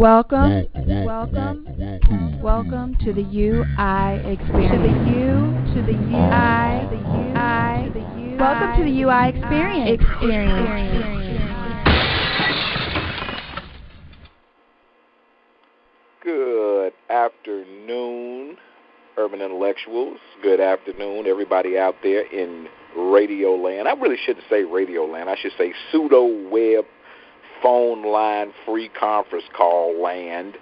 Welcome to the UI experience. Welcome to the UI experience. Good afternoon, urban intellectuals. Good afternoon, everybody out there in radio land. I really shouldn't say radio land. I should say pseudo-web phone line free conference call land.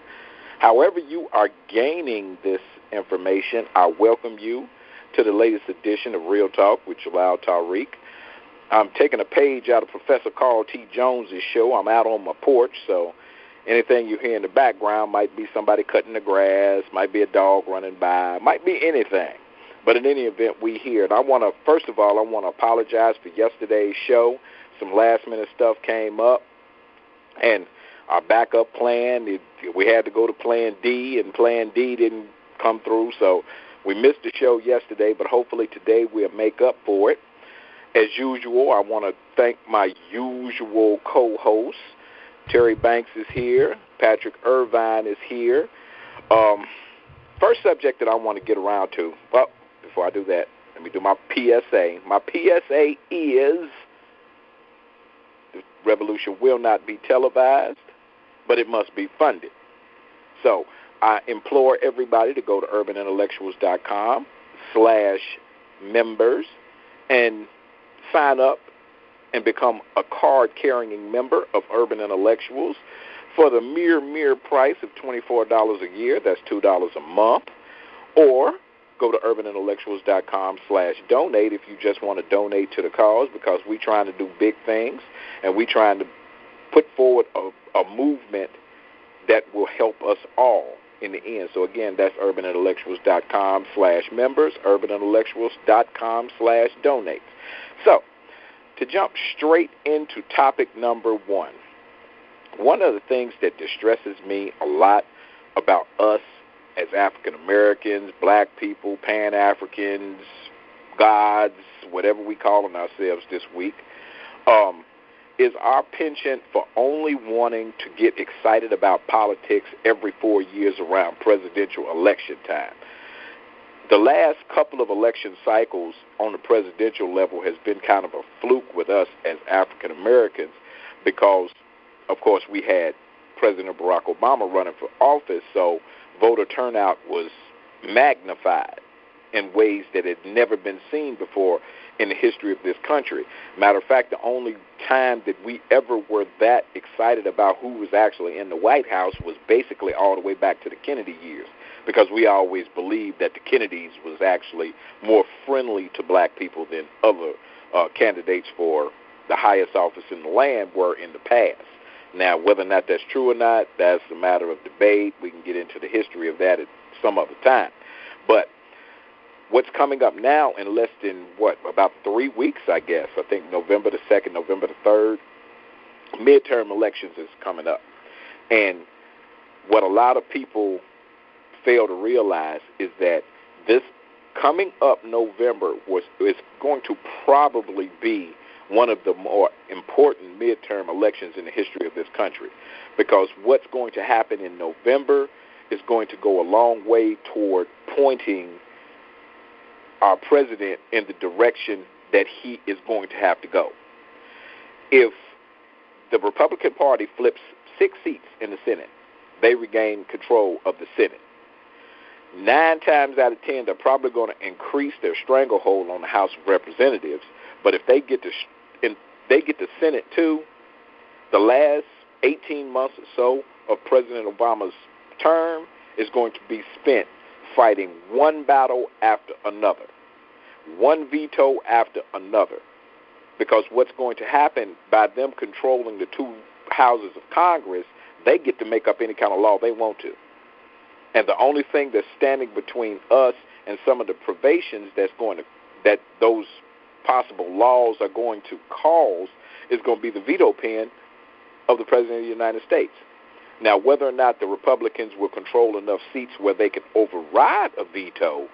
However you are gaining this information, I welcome you to the latest edition of Real Talk with Jalal. I'm taking a page out of Professor Carl T. Jones's show. I'm out on my porch, so anything you hear in the background might be somebody cutting the grass, might be a dog running by, might be anything. But in any event, we hear it. First of all, I want to apologize for yesterday's show. Some last-minute stuff came up. And our backup plan, we had to go to Plan D, and Plan D didn't come through, so we missed the show yesterday, but hopefully today we'll make up for it. As usual, I want to thank my usual co-hosts. Terry Banks is here. Patrick Irvine is here. First subject that I want to get around to, well, before I do that, let me do my PSA. My PSA is the revolution will not be televised, but it must be funded. So I implore everybody to go to urbanintellectuals.com/members and sign up and become a card-carrying member of Urban Intellectuals for the mere price of $24 a year. That's $2 a month. Or go to urbanintellectuals.com/donate if you just want to donate to the cause, because we're trying to do big things and we're trying to put forward a movement that will help us all in the end. So, again, that's urbanintellectuals.com/members, urbanintellectuals.com/donate. So, to jump straight into topic number one of the things that distresses me a lot about us as African Americans, black people, Pan-Africans, gods, whatever we calling ourselves this week, is our penchant for only wanting to get excited about politics every 4 years around presidential election time. The last couple of election cycles on the presidential level has been kind of a fluke with us as African Americans because, of course, we had President Barack Obama running for office, so voter turnout was magnified in ways that had never been seen before in the history of this country. Matter of fact, the only time that we ever were that excited about who was actually in the White House was basically all the way back to the Kennedy years, because we always believed that the Kennedys was actually more friendly to black people than other candidates for the highest office in the land were in the past. Now, whether or not that's true or not, that's a matter of debate. We can get into the history of that at some other time. But what's coming up now in less than, about 3 weeks, I guess, I think November the 2nd, November the 3rd, midterm elections is coming up. And what a lot of people fail to realize is that this coming up November is going to probably be one of the more important midterm elections in the history of this country, because what's going to happen in November is going to go a long way toward pointing our president in the direction that he is going to have to go. If the Republican Party flips 6 seats in the Senate, they regain control of the Senate. 9 times out of 10, they're probably going to increase their stranglehold on the House of Representatives. But if they get the Senate too, the last 18 months or so of President Obama's term is going to be spent fighting one battle after another, one veto after another. Because what's going to happen by them controlling the 2 houses of Congress, they get to make up any kind of law they want to. And the only thing that's standing between us and some of the privations that those possible laws are going to cause is going to be the veto pen of the President of the United States. Now, whether or not the Republicans will control enough seats where they can override a veto,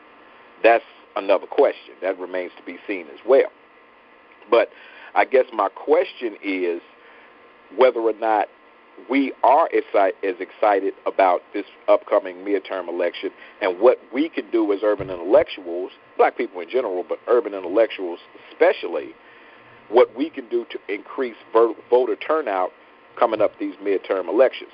that's another question. That remains to be seen as well. But I guess my question is whether or not we are as excited about this upcoming midterm election and what we can do as urban intellectuals, black people in general, but urban intellectuals especially, what we can do to increase voter turnout coming up these midterm elections.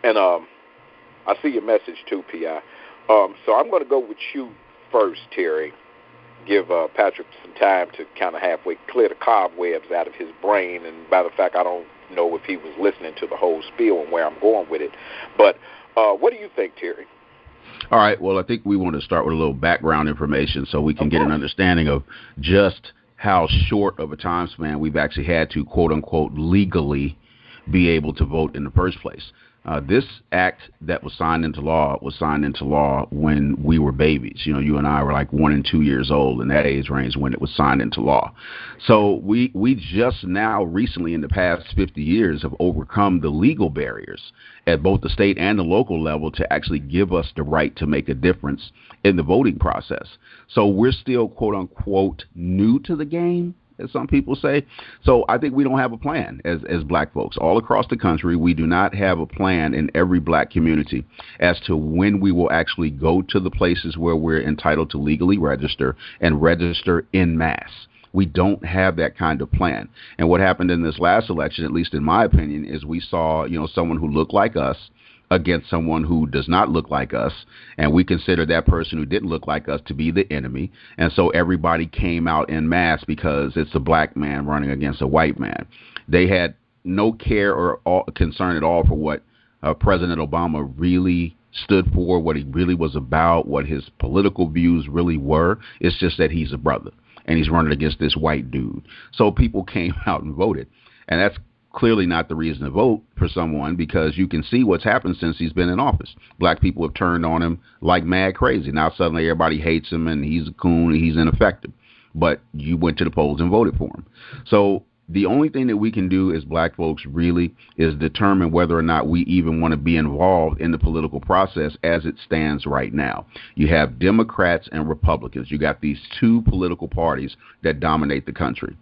And I see your message too, P.I. So I'm going to go with you first, Terry. Give Patrick some time to kind of halfway clear the cobwebs out of his brain. And by the fact, I don't know if he was listening to the whole spiel and where I'm going with it. But what do you think, Terry? All right. Well, I think we want to start with a little background information so we can get an understanding of just how short of a time span we've actually had to, quote unquote, legally be able to vote in the first place. This act that was signed into law when we were babies. You know, you and I were like 1 and 2 years old in that age range when it was signed into law. So we just now recently in the past 50 years have overcome the legal barriers at both the state and the local level to actually give us the right to make a difference in the voting process. So we're still, quote unquote, new to the game, as some people say. So I think we don't have a plan as black folks. All across the country, we do not have a plan in every black community as to when we will actually go to the places where we're entitled to legally register and register en masse. We don't have that kind of plan. And what happened in this last election, at least in my opinion, is we saw, someone who looked like us against someone who does not look like us, and we consider that person who didn't look like us to be the enemy. And so everybody came out en masse because it's a black man running against a white man. They had no care or concern at all for what President Obama really stood for, what he really was about, what his political views really were. It's just that he's a brother, and he's running against this white dude. So people came out and voted, and that's clearly not the reason to vote for someone, because you can see what's happened since he's been in office. Black people have turned on him like mad crazy. Now suddenly everybody hates him and he's a coon and he's ineffective. But you went to the polls and voted for him. So the only thing that we can do as black folks really is determine whether or not we even want to be involved in the political process as it stands right now. You have Democrats and Republicans. You got these two political parties that dominate the country.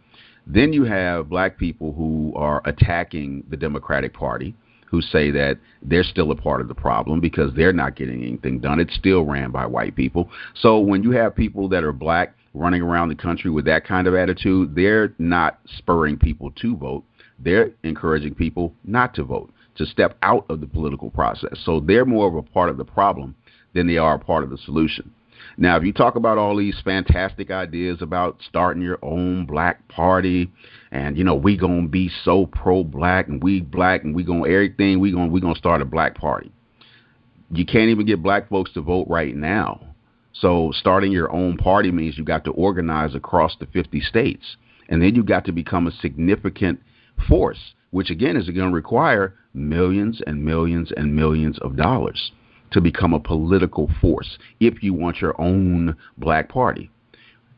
Then you have black people who are attacking the Democratic Party, who say that they're still a part of the problem because they're not getting anything done. It's still ran by white people. So when you have people that are black running around the country with that kind of attitude, they're not spurring people to vote. They're encouraging people not to vote, to step out of the political process. So they're more of a part of the problem than they are a part of the solution. Now, if you talk about all these fantastic ideas about starting your own black party and, we going to be so pro-black and we black and we going to everything, we going to start a black party. You can't even get black folks to vote right now. So starting your own party means you got to organize across the 50 states. And then you got to become a significant force, which, again, is going to require millions and millions and millions of dollars to become a political force if you want your own black party.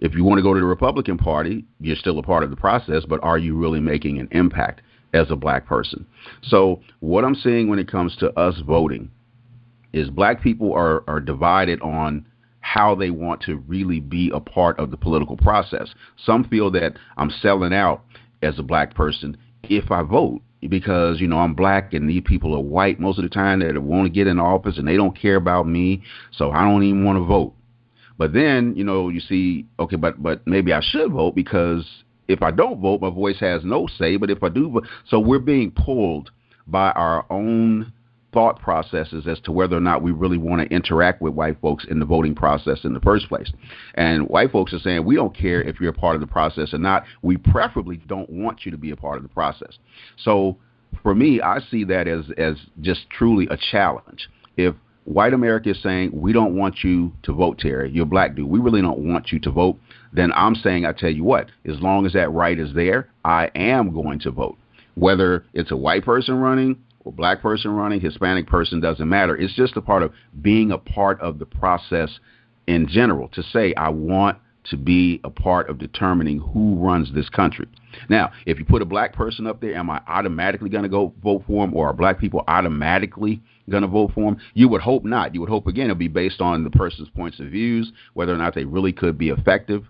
If you want to go to the Republican Party, you're still a part of the process, but are you really making an impact as a black person? So what I'm seeing when it comes to us voting is black people are divided on how they want to really be a part of the political process. Some feel that I'm selling out as a black person if I vote, because, I'm black and these people are white most of the time that want to get in office and they don't care about me, so I don't even want to vote. But then, you see, okay, but maybe I should vote, because if I don't vote, my voice has no say. But if I do vote, so we're being pulled by our own thought processes as to whether or not we really want to interact with white folks in the voting process in the first place. And white folks are saying, we don't care if you're a part of the process or not. We preferably don't want you to be a part of the process. So for me, I see that as just truly a challenge. If white America is saying, we don't want you to vote, Terry, you're a black dude, we really don't want you to vote, then I'm saying, I tell you what, as long as that right is there, I am going to vote. Whether it's a white person running or black person running, Hispanic person, doesn't matter. It's just a part of being a part of the process in general, to say I want to be a part of determining who runs this country. Now, if you put a black person up there, am I automatically going to go vote for him, or are black people automatically going to vote for him? You would hope not. You would hope, again, it'll be based on the person's points of views, whether or not they really could be effective.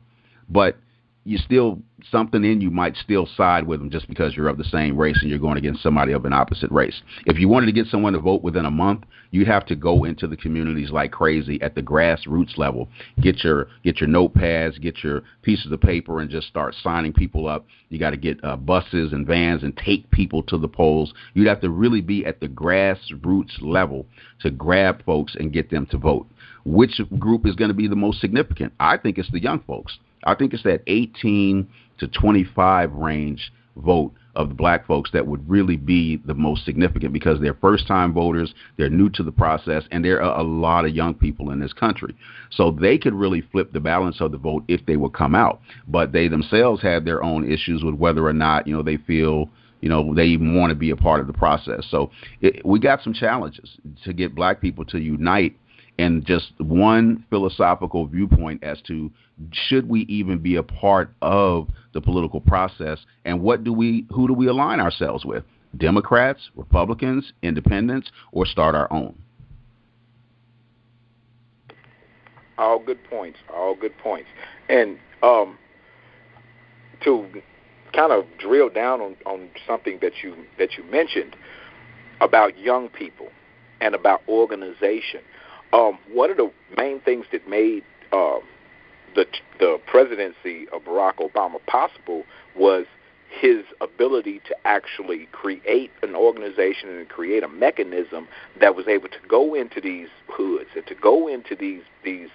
But you still, something in you might still side with them just because you're of the same race and you're going against somebody of an opposite race. If you wanted to get someone to vote within a month, you'd have to go into the communities like crazy at the grassroots level. Get your notepads, get your pieces of paper, and just start signing people up. You got to get buses and vans and take people to the polls. You'd have to really be at the grassroots level to grab folks and get them to vote. Which group is going to be the most significant? I think it's the young folks. I think it's that 18 to 25 range vote of the black folks that would really be the most significant, because they're first-time voters, they're new to the process, and there are a lot of young people in this country. So they could really flip the balance of the vote if they would come out. But they themselves have their own issues with whether or not, they feel, they even want to be a part of the process. So we got some challenges to get black people to unite in just one philosophical viewpoint as to should we even be a part of the political process, and who do we align ourselves with? Democrats, Republicans, independents, or start our own? All good points. And to kind of drill down on something that you mentioned about young people and about organization. One of the main things that made the presidency of Barack Obama possible was his ability to actually create an organization and create a mechanism that was able to go into these hoods and to go into these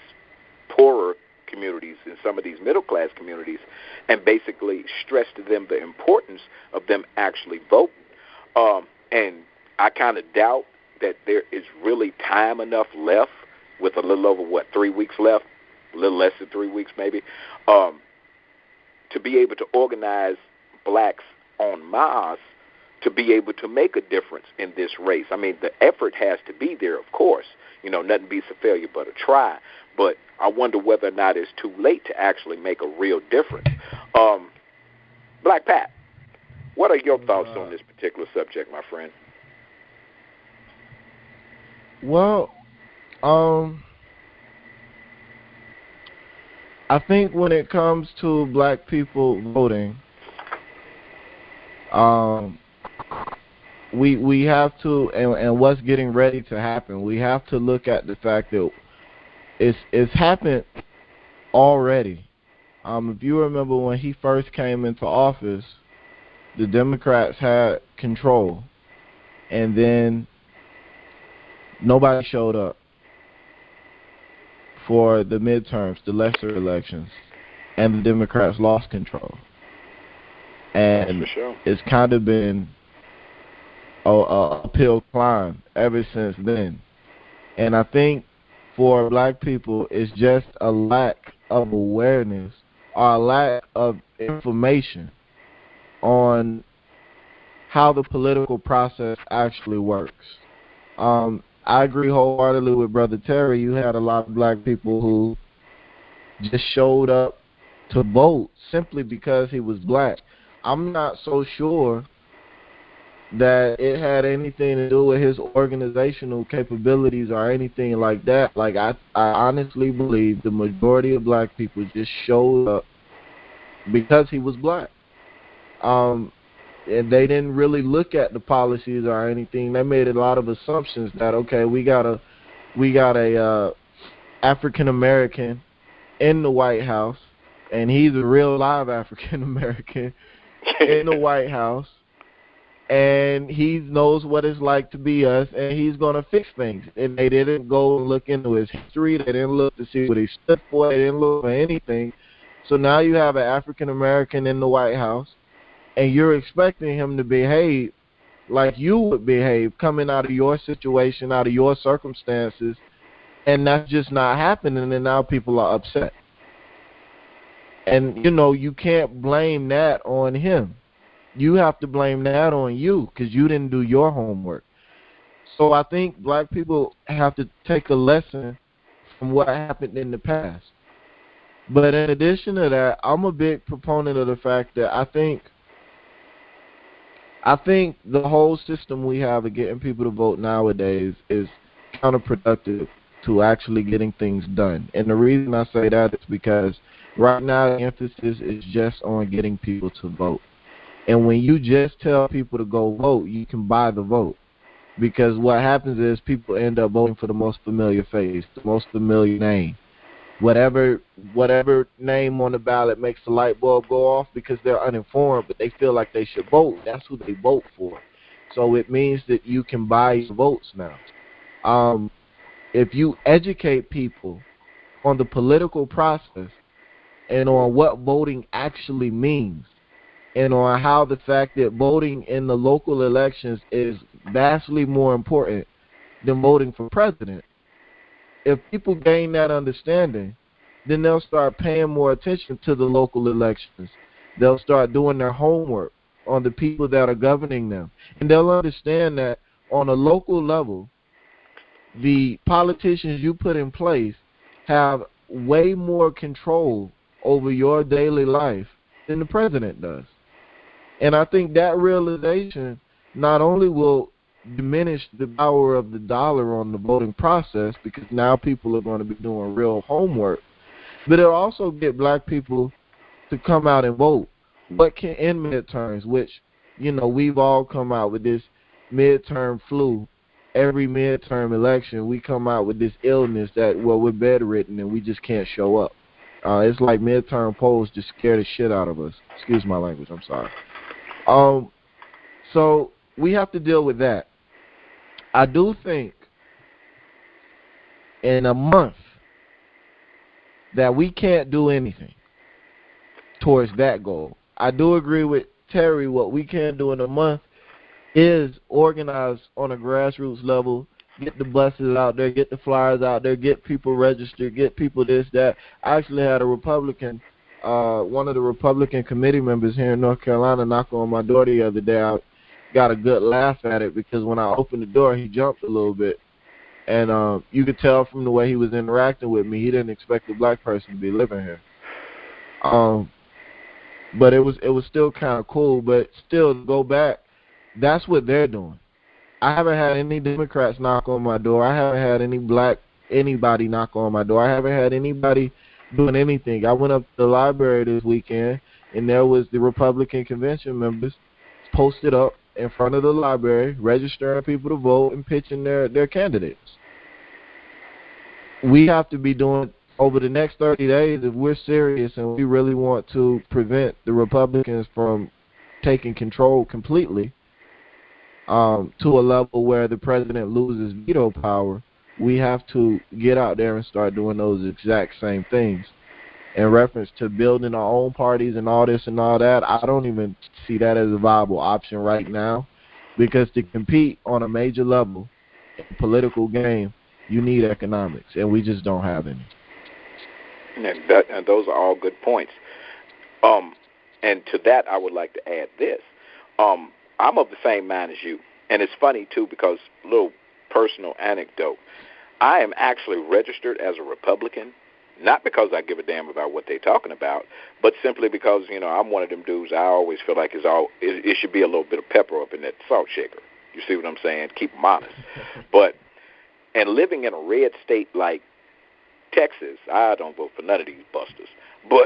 poorer communities and some of these middle-class communities and basically stress to them the importance of them actually voting. And I kind of doubt that there is really time enough left, with a little over, 3 weeks left, a little less than 3 weeks maybe, to be able to organize blacks en masse to be able to make a difference in this race. I mean, the effort has to be there, of course. Nothing beats a failure but a try. But I wonder whether or not it's too late to actually make a real difference. Black Pat, what are your thoughts on this particular subject, my friend? Well, I think when it comes to black people voting, we have to, and what's getting ready to happen, we have to look at the fact that it's happened already. If you remember when he first came into office, the Democrats had control, and then nobody showed up for the midterms, the lesser elections, and the Democrats lost control. And it's kind of been a uphill climb ever since then. And I think for black people, it's just a lack of awareness or a lack of information on how the political process actually works. I agree wholeheartedly with Brother Terry. You had a lot of black people who just showed up to vote simply because he was black. I'm not so sure that it had anything to do with his organizational capabilities or anything like that. Like, I honestly believe the majority of black people just showed up because he was black. And they didn't really look at the policies or anything. They made a lot of assumptions that, okay, we got a African American in the White House, and he's a real live African American in the White House, and he knows what it's like to be us, and he's going to fix things. And they didn't go and look into his history. They didn't look to see what he stood for. They didn't look for anything. So now you have an African American in the White House, and you're expecting him to behave like you would behave coming out of your situation, out of your circumstances, and that's just not happening, and now people are upset. And, you can't blame that on him. You have to blame that on you because you didn't do your homework. So I think black people have to take a lesson from what happened in the past. But in addition to that, I'm a big proponent of the fact that I think the whole system we have of getting people to vote nowadays is counterproductive to actually getting things done. And the reason I say that is because Right now, the emphasis is just on getting people to vote. And when you just tell people to go vote, you can buy the vote. Because what happens is people end up voting for the most familiar face, the most familiar name. Whatever name on the ballot makes the light bulb go off because they're uninformed, but they feel like they should vote. That's who they vote for. So it means that you can buy your votes now. If you educate people on the political process and on what voting actually means, and on how the fact that voting in the local elections is vastly more important than voting for president, if people gain that understanding, then they'll start paying more attention to the local elections. They'll start doing their homework on the people that are governing them. And they'll understand that on a local level, the politicians you put in place have way more control over your daily life than the president does. And I think that realization not only will diminish the power of the dollar on the voting process, because now people are going to be doing real homework, but it'll also get black people to come out and vote. What can in midterms, which, we've all come out with this midterm flu. Every midterm election, we come out with this illness that, we're bedridden and we just can't show up. It's like midterm polls just scare the shit out of us. Excuse my language, I'm sorry. So we have to deal with that. I do think in a month that we can't do anything towards that goal. I do agree with Terry. What we can do in a month is organize on a grassroots level, get the buses out there, get the flyers out there, get people registered, get people this, that. I actually had a Republican, one of the Republican committee members here in North Carolina knock on my door the other day. I got a good laugh at it because when I opened the door, he jumped a little bit. And you could tell from the way he was interacting with me, he didn't expect a black person to be living here. But it was still kind of cool. But still, to go back, that's what they're doing. I haven't had any Democrats knock on my door. I haven't had anybody knock on my door. I haven't had anybody doing anything. I went up to the library this weekend, and there was the Republican convention members posted up in front of the library, registering people to vote and pitching their candidates. We have to be doing, over the next 30 days, if we're serious and we really want to prevent the Republicans from taking control completely, to a level where the president loses veto power, we have to get out there and start doing those exact same things. In reference to building our own parties and all this and all that, I don't even see that as a viable option right now, because to compete on a major level in the political game, you need economics, and we just don't have any. And those are all good points. And to that, I would like to add this. I'm of the same mind as you. And it's funny, too, because a little personal anecdote. I am actually registered as a Republican, not because I give a damn about what they're talking about, but simply because, I'm one of them dudes. I always feel like it should be a little bit of pepper up in that salt shaker. You see what I'm saying? Keep them honest. And living in a red state like Texas, I don't vote for none of these busters. But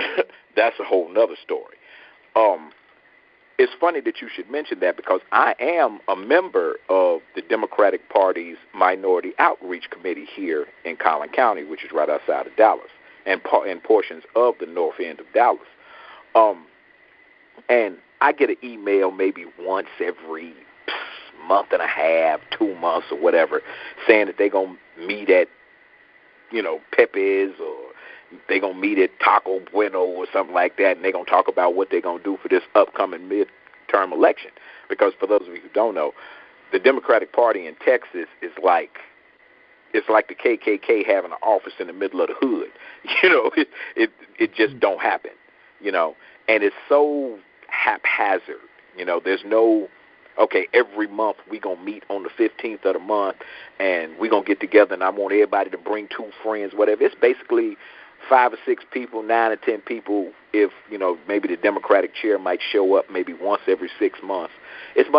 that's a whole nother story. It's funny that you should mention that, because I am a member of the Democratic Party's Minority Outreach Committee here in Collin County, which is right outside of Dallas, and portions of the north end of Dallas. And I get an email maybe once every month and a half, 2 months or whatever, saying that they're going to meet at, Pepe's, or they're going to meet at Taco Bueno or something like that, and they're going to talk about what they're going to do for this upcoming midterm election. Because for those of you who don't know, the Democratic Party in Texas is like, it's like the KKK having an office in the middle of the hood. It just don't happen, and it's so haphazard. There's no, okay, every month we're going to meet on the 15th of the month, and we're going to get together, and I want everybody to bring 2 friends, whatever. It's basically 5 or 6 people, 9 or 10 people, if, maybe the Democratic chair might show up maybe once every 6 months. It's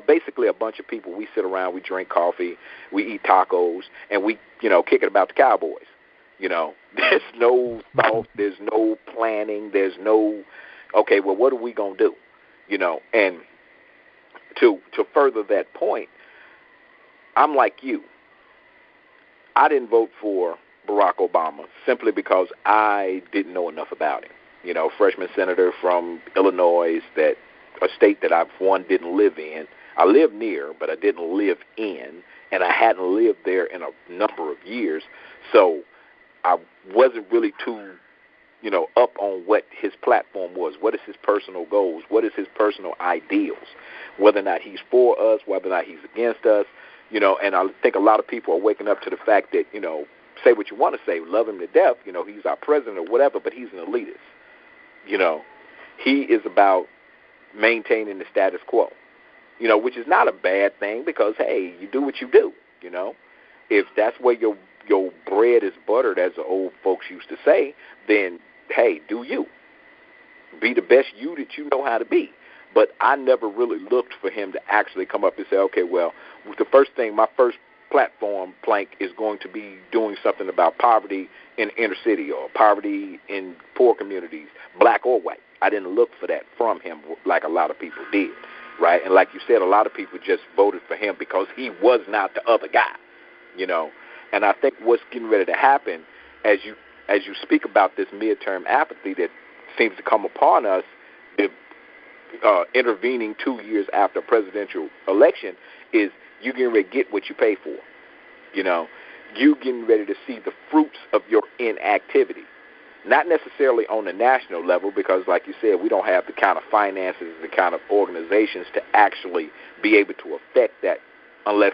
basically a bunch of people. We sit around, we drink coffee, we eat tacos, and we, kick it about the Cowboys. There's no thought, there's no planning, there's no, okay, well, what are we going to do? And to further that point, I'm like you. I didn't vote for Barack Obama simply because I didn't know enough about him. Freshman senator from Illinois, a state that I've didn't live in. I lived near, but I didn't live in, and I hadn't lived there in a number of years. So I wasn't really too, up on what his platform was. What is his personal goals? What is his personal ideals? Whether or not he's for us, whether or not he's against us, and I think a lot of people are waking up to the fact that, say what you want to say, love him to death, he's our president or whatever, but he's an elitist. He is about maintaining the status quo, which is not a bad thing because, hey, you do what you do, If that's where your bread is buttered, as the old folks used to say, then, hey, do you. Be the best you that you know how to be. But I never really looked for him to actually come up and say, okay, well, the first thing, my first platform plank is going to be doing something about poverty in inner city or poverty in poor communities, black or white. I didn't look for that from him like a lot of people did, right? And like you said, a lot of people just voted for him because he was not the other guy, And I think what's getting ready to happen as you speak about this midterm apathy that seems to come upon us, the intervening 2 years after a presidential election, is you getting ready to get what you pay for. You getting ready to see the fruits of your inactivity. Not necessarily on the national level because, like you said, we don't have the kind of finances, the kind of organizations to actually be able to affect that unless,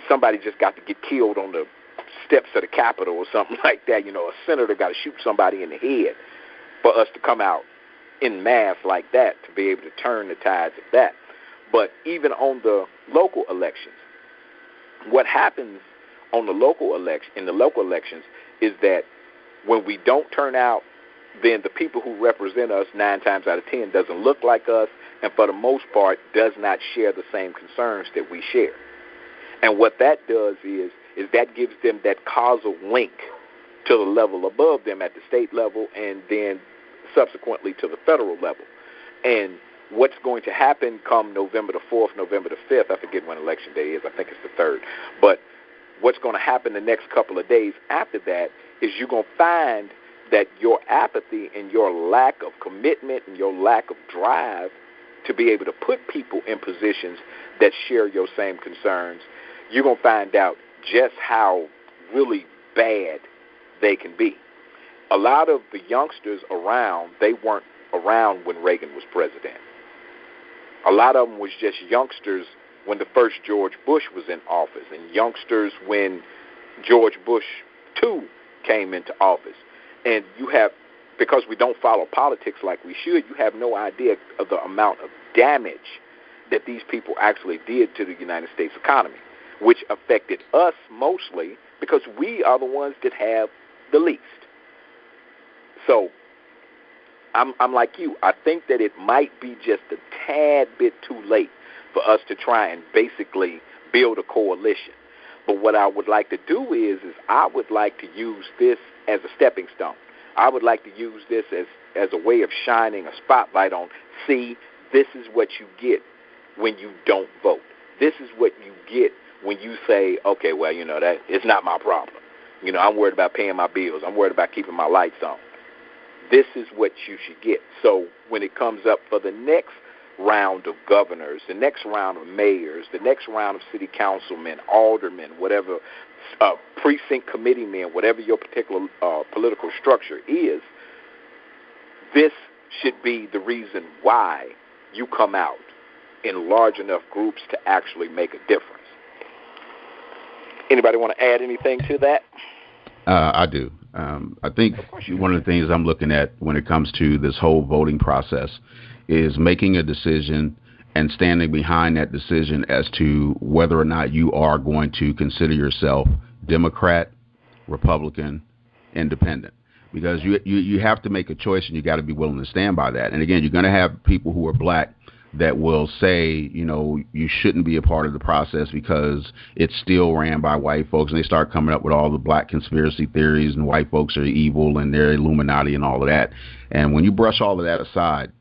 somebody just got to get killed on the steps of the Capitol or something like that. A senator got to shoot somebody in the head for us to come out in mass like that to be able to turn the tides of that. But even on the local elections, what happens on the local elections is that when we don't turn out, then the people who represent us 9 times out of 10 doesn't look like us, and for the most part does not share the same concerns that we share. And what that does is that gives them that causal link to the level above them at the state level and then subsequently to the federal level. And what's going to happen come November the 4th, November the 5th, I forget when Election Day is, I think it's the 3rd, but what's going to happen the next couple of days after that is you're going to find that your apathy and your lack of commitment and your lack of drive to be able to put people in positions that share your same concerns, you're going to find out just how really bad they can be. A lot of the youngsters around, they weren't around when Reagan was president. A lot of them was just youngsters when the first George Bush was in office and youngsters when George Bush II came into office. And you have, because we don't follow politics like we should, you have no idea of the amount of damage that these people actually did to the United States economy, which affected us mostly because we are the ones that have the least. So I'm like you. I think that it might be just a tad bit too late for us to try and basically build a coalition. But what I would like to do is I would like to use this as a stepping stone. I would like to use this as a way of shining a spotlight on, see, this is what you get when you don't vote. This is what you get when you say, okay, well, that it's not my problem. I'm worried about paying my bills. I'm worried about keeping my lights on. This is what you should get. So when it comes up for the next round of governors, the next round of mayors, the next round of city councilmen, aldermen, whatever, precinct committee men, whatever your particular political structure is, this should be the reason why you come out in large enough groups to actually make a difference. Anybody want to add anything to that? I do. I think one of the things I'm looking at when it comes to this whole voting process is making a decision and standing behind that decision as to whether or not you are going to consider yourself Democrat, Republican, Independent. Because you have to make a choice and you got to be willing to stand by that. And again, you're going to have people who are black that will say, you know, you shouldn't be a part of the process because it's still ran by white folks, and they start coming up with all the black conspiracy theories and white folks are evil and they're Illuminati and all of that. And when you brush all of that aside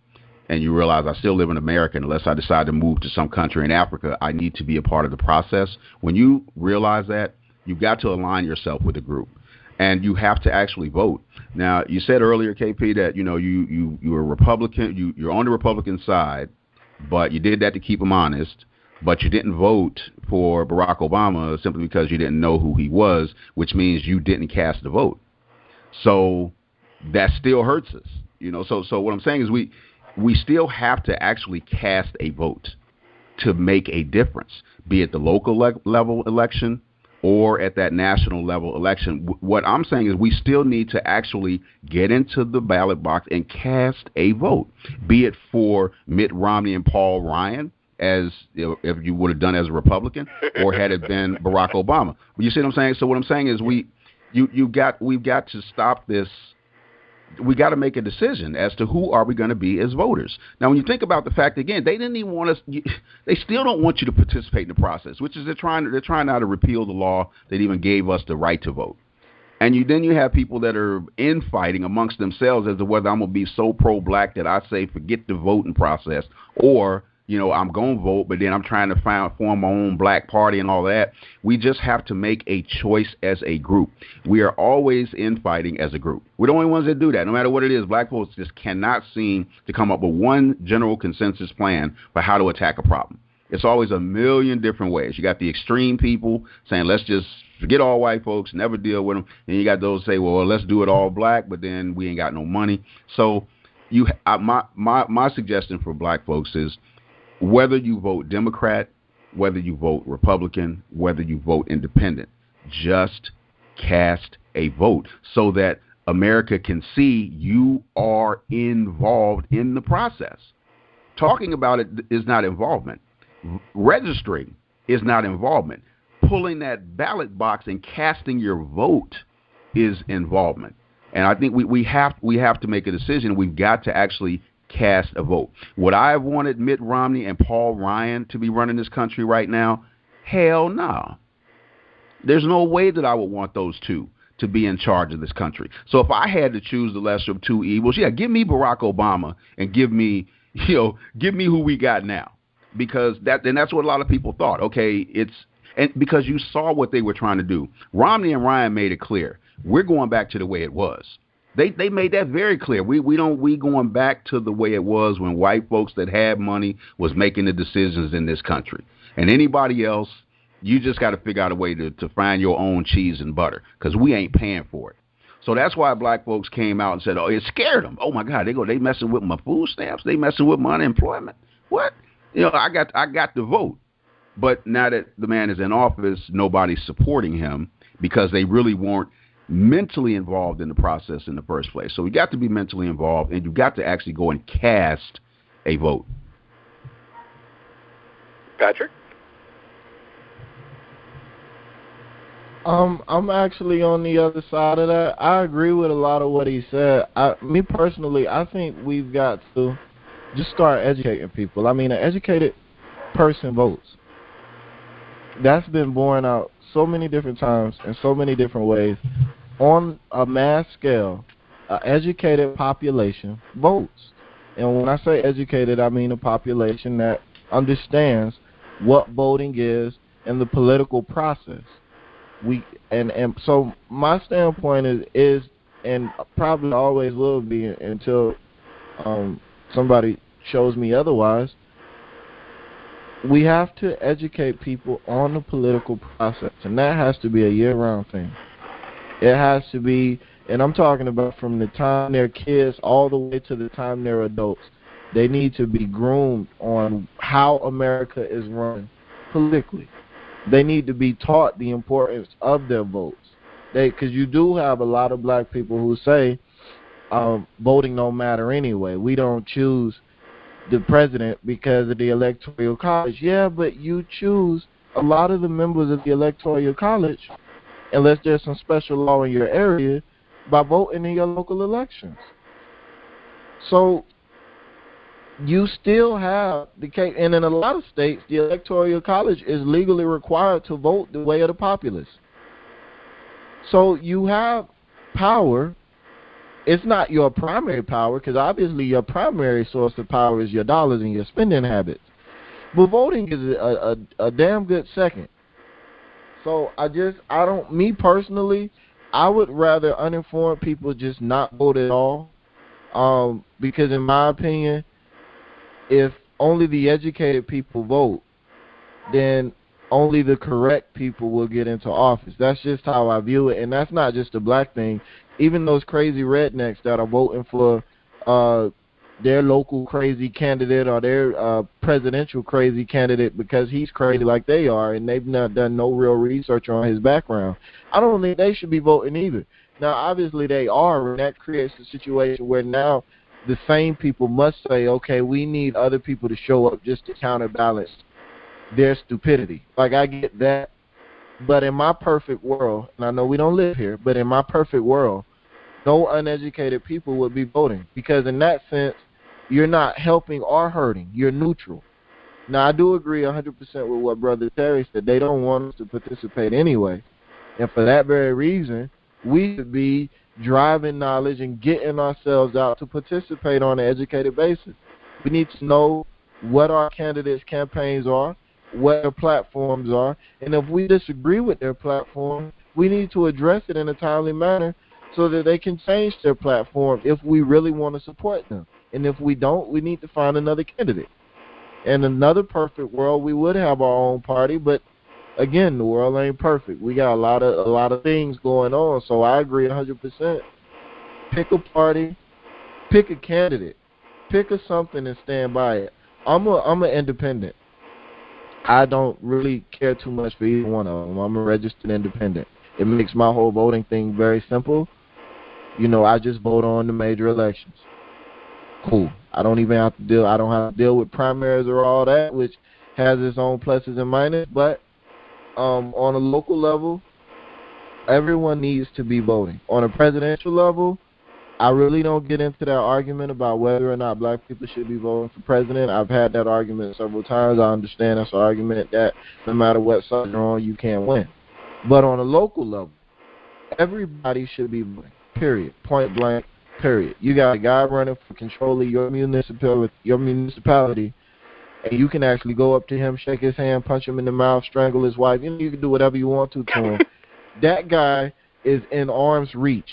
and you realize I still live in America, and unless I decide to move to some country in Africa, I need to be a part of the process. When you realize that, you've got to align yourself with the group. And you have to actually vote. Now, you said earlier, KP, that you were a Republican. You're on the Republican side, but you did that to keep them honest. But you didn't vote for Barack Obama simply because you didn't know who he was, which means you didn't cast the vote. So that still hurts us, you know. So what I'm saying is we still have to actually cast a vote to make a difference, be it the local level election or at that national level election. What I'm saying is we still need to actually get into the ballot box and cast a vote, be it for Mitt Romney and Paul Ryan, as if you would have done as a Republican, or had it been Barack Obama. But you see what I'm saying? So what I'm saying is we've got to stop this. We got to make a decision as to who are we going to be as voters. Now, when you think about the fact, again, they didn't even want us. They still don't want you to participate in the process, which is they're trying now to repeal the law that even gave us the right to vote. And then you have people that are infighting amongst themselves as to whether I'm going to be so pro-black that I say forget the voting process, or I'm going to vote, but then I'm trying to form my own black party and all that. We just have to make a choice as a group. We are always infighting as a group. We're the only ones that do that. No matter what it is, black folks just cannot seem to come up with one general consensus plan for how to attack a problem. It's always a million different ways. You got the extreme people saying, let's just forget all white folks, never deal with them. And you got those say, well, let's do it all black, but then we ain't got no money. So my suggestion for black folks is, whether you vote Democrat, whether you vote Republican, whether you vote independent, just cast a vote so that America can see you are involved in the process. Talking about it is not involvement. Registering is not involvement. Pulling that ballot box and casting your vote is involvement. And I think we have to make a decision. We've got to actually cast a vote. Would I have wanted Mitt Romney and Paul Ryan to be running this country right now? Hell no. There's no way that I would want those two to be in charge of this country. So if I had to choose the lesser of two evils, yeah, give me Barack Obama and give me who we got now. Because that's what a lot of people thought. Okay, and because you saw what they were trying to do. Romney and Ryan made it clear. We're going back to the way it was. They made that very clear. We going back to the way it was when white folks that had money was making the decisions in this country. And anybody else, you just got to figure out a way to find your own cheese and butter, because we ain't paying for it. So that's why black folks came out and said, oh, it scared them. Oh my God, they messing with my food stamps. They messing with my unemployment. What? I got to vote. But now that the man is in office, nobody's supporting him because they really weren't mentally involved in the process in the first place. So we got to be mentally involved, and you got to actually go and cast a vote. Patrick? I'm actually on the other side of that. I agree with a lot of what he said. Me personally, I think we've got to just start educating people. I mean, an educated person votes. That's been borne out so many different times in so many different ways. On a mass scale, an educated population votes. And when I say educated, I mean a population that understands what voting is in the political process. So my standpoint is and probably always will be until somebody shows me otherwise, we have to educate people on the political process, and that has to be a year-round thing. It has to be, and I'm talking about from the time they're kids all the way to the time they're adults. They need to be groomed on how America is run politically. They need to be taught the importance of their votes. Because you do have a lot of black people who say voting don't matter anyway. We don't choose the president because of the Electoral College. Yeah, but you choose a lot of the members of the Electoral College, unless there's some special law in your area, by voting in your local elections. So you still have the case, and in a lot of states, the Electoral College is legally required to vote the way of the populace. So you have power. It's not your primary power, because obviously your primary source of power is your dollars and your spending habits. But voting is a damn good second. So me personally, I would rather uninformed people just not vote at all. Because in my opinion, if only the educated people vote, then only the correct people will get into office. That's just how I view it, and that's not just a black thing. Even those crazy rednecks that are voting for their local crazy candidate or their presidential crazy candidate because he's crazy like they are, and they've not done no real research on his background, I don't think they should be voting either. Now, obviously they are, and that creates a situation where now the same people must say, okay, we need other people to show up just to counterbalance their stupidity. Like, I get that, but in my perfect world, and I know we don't live here, but in my perfect world, no uneducated people would be voting, because in that sense, you're not helping or hurting. You're neutral. Now, I do agree 100% with what Brother Terry said. They don't want us to participate anyway, and for that very reason, we should be driving knowledge and getting ourselves out to participate on an educated basis. We need to know what our candidates' campaigns are, what their platforms are, and if we disagree with their platform, we need to address it in a timely manner so that they can change their platform if we really want to support them. And if we don't, we need to find another candidate. In another perfect world, we would have our own party, but again, the world ain't perfect. We got a lot of things going on, so I agree 100%. Pick a party, pick a candidate, pick a something and stand by it. I'm an independent. I don't really care too much for either one of them. I'm a registered independent. It makes my whole voting thing very simple. You know, I just vote on the major elections. Cool. I don't have to deal with primaries or all that, which has its own pluses and minuses, but on a local level, everyone needs to be voting. On a presidential level, I really don't get into that argument about whether or not black people should be voting for president. I've had that argument several times. I understand that's an argument that no matter what side you're on, you can't win. But on a local level, everybody should be voting, period, point blank, period. You got a guy running for control of your municipality, and you can actually go up to him, shake his hand, punch him in the mouth, strangle his wife. You know, you can do whatever you want to him. That guy is in arm's reach.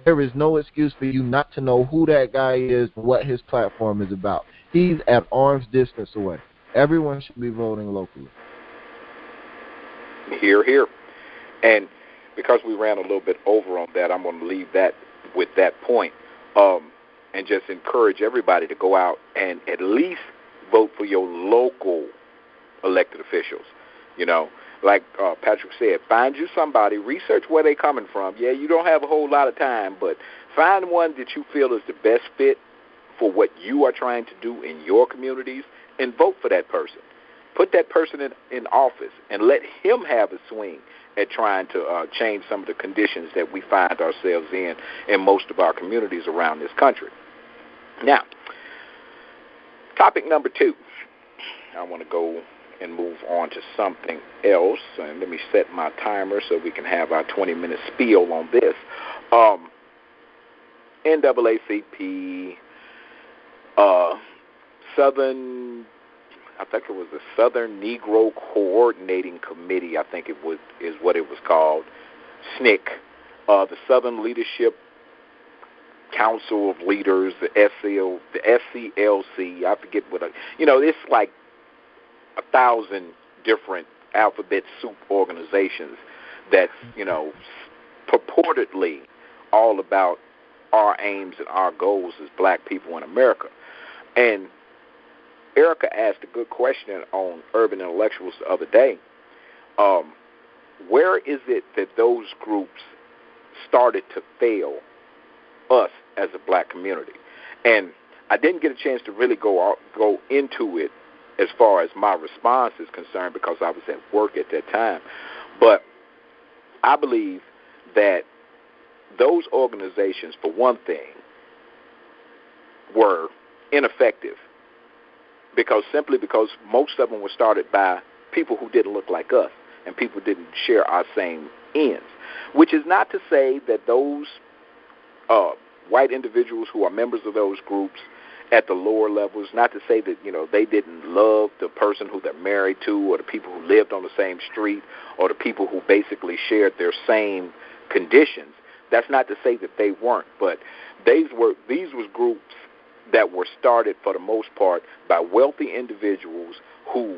There is no excuse for you not to know who that guy is, what his platform is about. He's at arm's distance away. Everyone should be voting locally. Hear, hear. And because we ran a little bit over on that, I'm going to leave that with that point, and just encourage everybody to go out and at least vote for your local elected officials. You know, like Patrick said, find you somebody, research where they're coming from. Yeah, you don't have a whole lot of time, but find one that you feel is the best fit for what you are trying to do in your communities and vote for that person. Put that person in office and let him have a swing at trying to change some of the conditions that we find ourselves in most of our communities around this country. Now, topic number 2. I want to go and move on to something else. And let me set my timer so we can have our 20-minute spiel on this. NAACP, I think it was the Southern Negro Coordinating Committee, I think is what it was called, SNCC, the Southern Leadership Council of Leaders, the SCLC, I forget what, it's like 1,000 different alphabet soup organizations that's, purportedly all about our aims and our goals as black people in America. And Erica asked a good question on Urban Intellectuals the other day. Where is it that those groups started to fail us as a black community? And I didn't get a chance to really go into it as far as my response is concerned because I was at work at that time. But I believe that those organizations, for one thing, were ineffective because most of them were started by people who didn't look like us and people didn't share our same ends, which is not to say that those white individuals who are members of those groups at the lower levels, not to say that, they didn't love the person who they're married to or the people who lived on the same street or the people who basically shared their same conditions. That's not to say that they weren't, but these was groups that were started for the most part by wealthy individuals who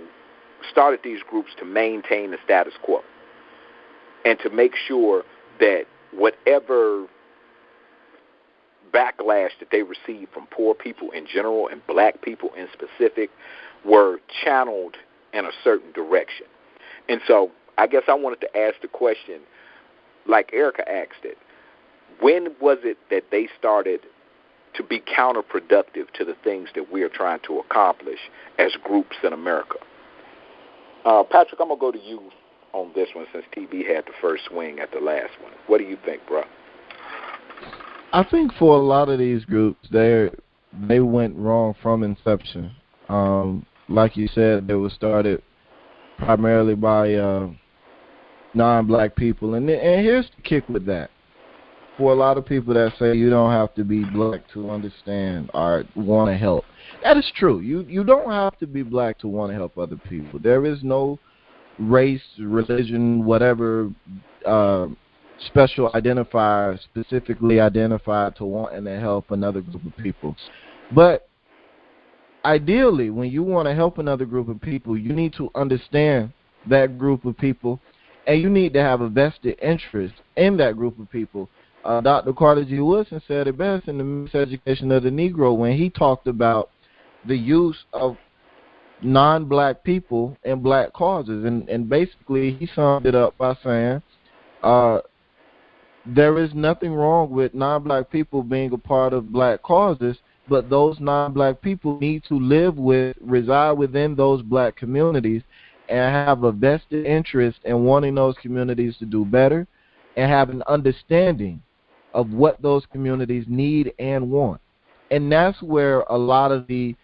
started these groups to maintain the status quo and to make sure that whatever backlash that they received from poor people in general and black people in specific were channeled in a certain direction. And so I guess I wanted to ask the question, like Erica asked it, when was it that they started to be counterproductive to the things that we are trying to accomplish as groups in America? Patrick, I'm going to go to you on this one since TB had the first swing at the last one. What do you think, bro? I think for a lot of these groups, they went wrong from inception. Like you said, they were started primarily by non-black people. And here's the kick with that. For a lot of people that say you don't have to be black to understand or want to help, that is true. You don't have to be black to want to help other people. There is no race, religion, whatever special identifier specifically identified to wanting to help another group of people. But ideally, when you want to help another group of people, you need to understand that group of people, and you need to have a vested interest in that group of people. Dr. Carter G. Woodson said it best in The Miseducation of the Negro when he talked about the use of non-black people in black causes. And basically he summed it up by saying there is nothing wrong with non-black people being a part of black causes, but those non-black people need to reside within those black communities and have a vested interest in wanting those communities to do better and have an understanding of what those communities need and want. And that's where a lot of the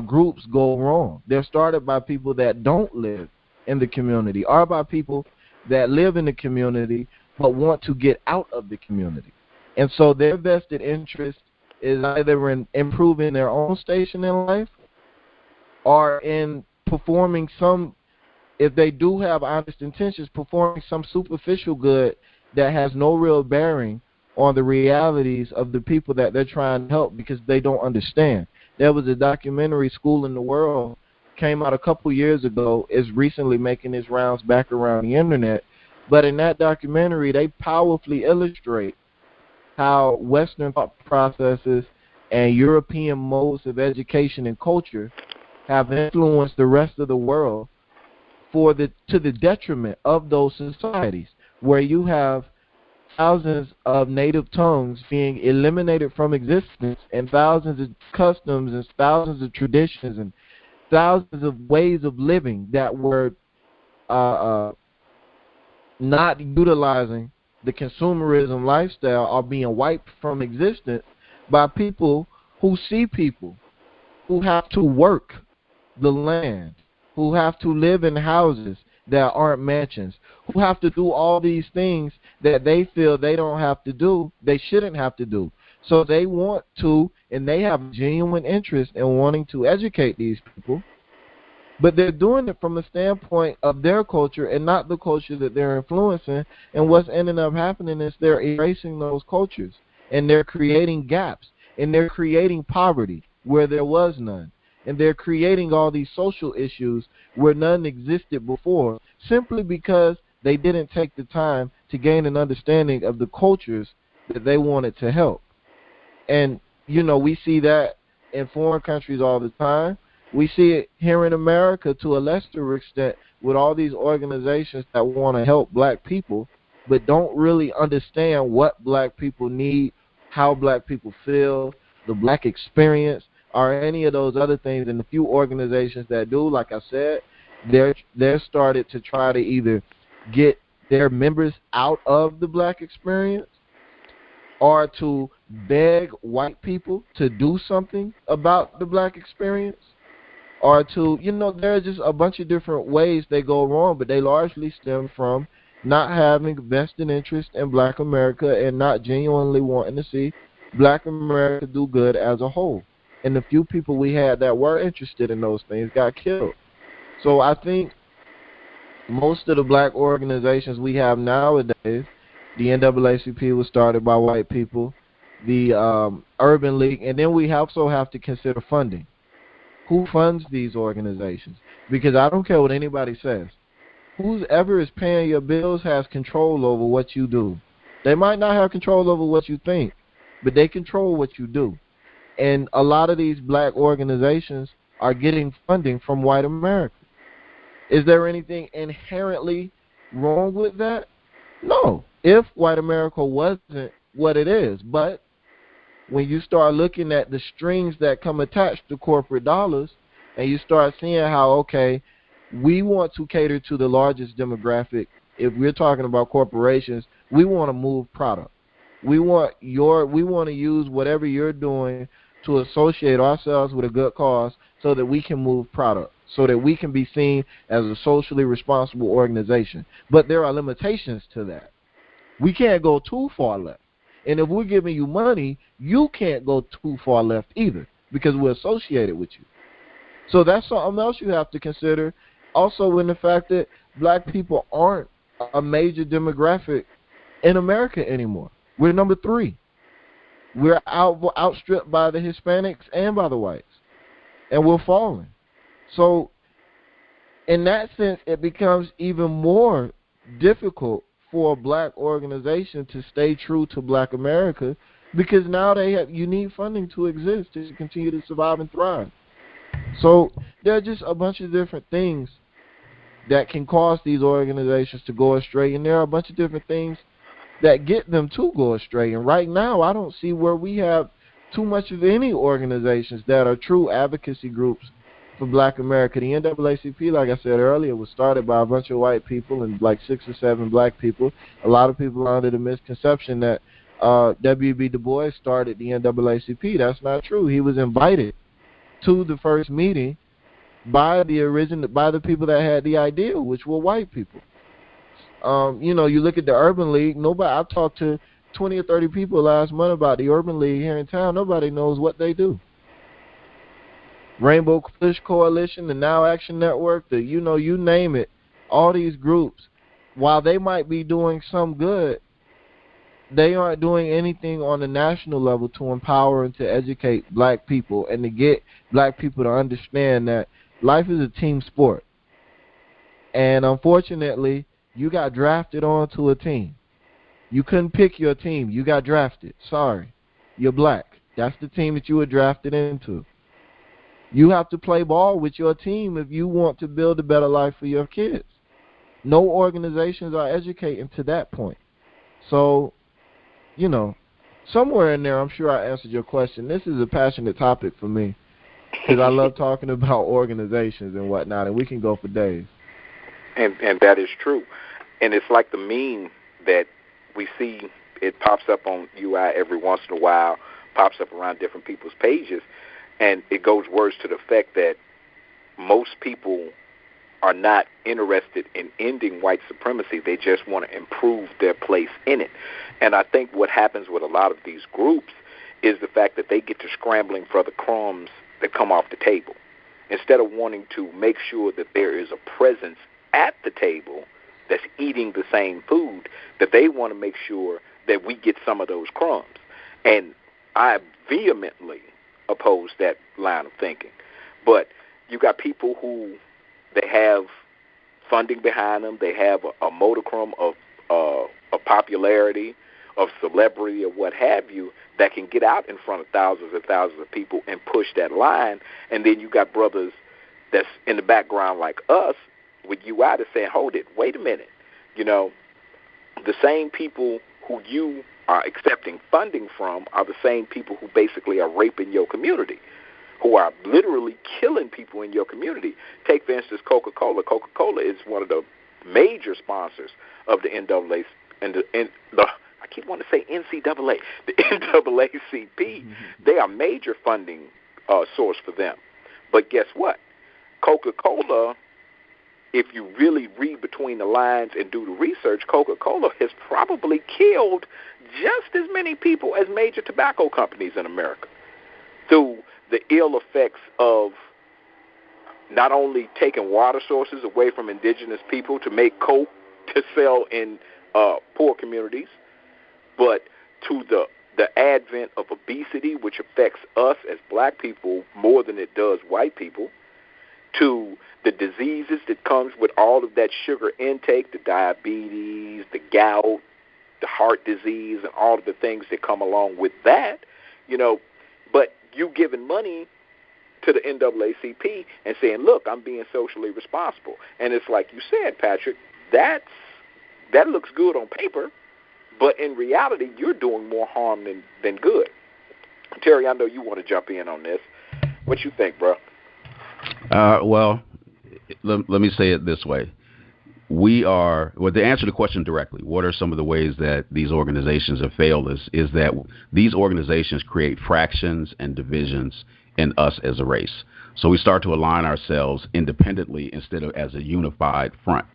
groups go wrong. They're started by people that don't live in the community or by people that live in the community but want to get out of the community. And so their vested interest is either in improving their own station in life or in performing some, if they do have honest intentions, performing some superficial good that has no real bearing on the realities of the people that they're trying to help because they don't understand. There was a documentary, School in the World, came out a couple years ago, is recently making its rounds back around the internet. But in that documentary, they powerfully illustrate how Western thought processes and European modes of education and culture have influenced the rest of the world to the detriment of those societies, where you have thousands of native tongues being eliminated from existence and thousands of customs and thousands of traditions and thousands of ways of living that were not utilizing the consumerism lifestyle are being wiped from existence by people who see people who have to work the land, who have to live in houses that aren't mansions, who have to do all these things that they feel they don't have to do, they shouldn't have to do. So they want to, and they have genuine interest in wanting to educate these people, but they're doing it from a standpoint of their culture and not the culture that they're influencing. And what's ending up happening is they're erasing those cultures, and they're creating gaps, and they're creating poverty where there was none. And they're creating all these social issues where none existed before, simply because they didn't take the time to gain an understanding of the cultures that they wanted to help. And, we see that in foreign countries all the time. We see it here in America to a lesser extent with all these organizations that want to help black people, but don't really understand what black people need, how black people feel, the black experience, or any of those other things. And the few organizations that do, like I said, they're started to try to either get their members out of the black experience or to beg white people to do something about the black experience, or to, there are just a bunch of different ways they go wrong, but they largely stem from not having vested interest in Black America and not genuinely wanting to see Black America do good as a whole. And the few people we had that were interested in those things got killed. So I think most of the Black organizations we have nowadays, the NAACP was started by white people, the Urban League, and then we also have to consider funding. Who funds these organizations? Because I don't care what anybody says. Whoever is paying your bills has control over what you do. They might not have control over what you think, but they control what you do. And a lot of these Black organizations are getting funding from white America. Is there anything inherently wrong with that? No, if white America wasn't what it is. But when you start looking at the strings that come attached to corporate dollars, and you start seeing how, okay, we want to cater to the largest demographic. If we're talking about corporations, we want to move product. We want to use whatever you're doing to associate ourselves with a good cause so that we can move product, so that we can be seen as a socially responsible organization. But there are limitations to that. We can't go too far left. And if we're giving you money, you can't go too far left either, because we're associated with you. So that's something else you have to consider. Also, in the fact that Black people aren't a major demographic in America anymore. We're number 3. We're outstripped by the Hispanics and by the whites, and we're falling. So in that sense, it becomes even more difficult for a Black organization to stay true to Black America, because now you need funding to exist, to continue to survive and thrive. So there are just a bunch of different things that can cause these organizations to go astray, and there are a bunch of different things that get them to go astray. And right now, I don't see where we have too much of any organizations that are true advocacy groups for Black America. The NAACP, like I said earlier, was started by a bunch of white people and like 6 or 7 Black people. A lot of people are under the misconception that W.B. Du Bois started the NAACP. That's not true. He was invited to the first meeting by the people that had the idea, which were white people. You look at the Urban League. I talked to 20 or 30 people last month about the Urban League here in town. Nobody knows what they do. Rainbow Push Coalition, the Now Action Network, you name it. All these groups, while they might be doing some good, they aren't doing anything on the national level to empower and to educate Black people and to get Black people to understand that life is a team sport. And unfortunately, you got drafted onto a team. You couldn't pick your team. You got drafted. Sorry. You're Black. That's the team that you were drafted into. You have to play ball with your team if you want to build a better life for your kids. No organizations are educating to that point. So, somewhere in there, I'm sure I answered your question. This is a passionate topic for me because I love talking about organizations and whatnot, and we can go for days. And that is true. And it's like the meme that we see, it pops up on UI every once in a while, pops up around different people's pages, and it goes words to the effect that most people are not interested in ending white supremacy. They just want to improve their place in it. And I think what happens with a lot of these groups is the fact that they get to scrambling for the crumbs that come off the table. Instead of wanting to make sure that there is a presence at the table that's eating the same food, that they want to make sure that we get some of those crumbs. And I vehemently oppose that line of thinking. But you got people who they have funding behind them, they have a modicum of popularity, of celebrity, or what have you, that can get out in front of thousands and thousands of people and push that line. And then you got brothers that's in the background like us with UI to say, hold it, wait a minute. The same people who you are accepting funding from are the same people who basically are raping your community, who are literally killing people in your community. Take, for instance, Coca-Cola. Coca-Cola is one of the major sponsors of the NAACP, I keep wanting to say NCAA, the NAACP. They are major funding source for them. But guess what? Coca-Cola, if you really read between the lines and do the research, Coca-Cola has probably killed just as many people as major tobacco companies in America through the ill effects of not only taking water sources away from indigenous people to make coke to sell in poor communities, but to the advent of obesity, which affects us as black people more than it does white people, to the diseases that comes with all of that sugar intake, the diabetes, the gout, the heart disease, and all of the things that come along with that, but you giving money to the NAACP and saying, look, I'm being socially responsible. And it's like you said, Patrick, that looks good on paper, but in reality, you're doing more harm than good. Terry, I know you want to jump in on this. What you think, bro? Well, let me say it this way. To answer the question directly, what are some of the ways that these organizations have failed is that these organizations create fractions and divisions in us as a race. So we start to align ourselves independently instead of as a unified front.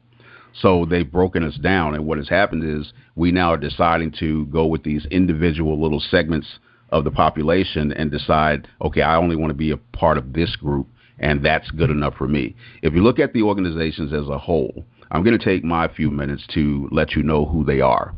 So they've broken us down, and what has happened is we now are deciding to go with these individual little segments of the population and decide, okay, I only want to be a part of this group, and that's good enough for me. If you look at the organizations as a whole, I'm going to take my few minutes to let you know who they are.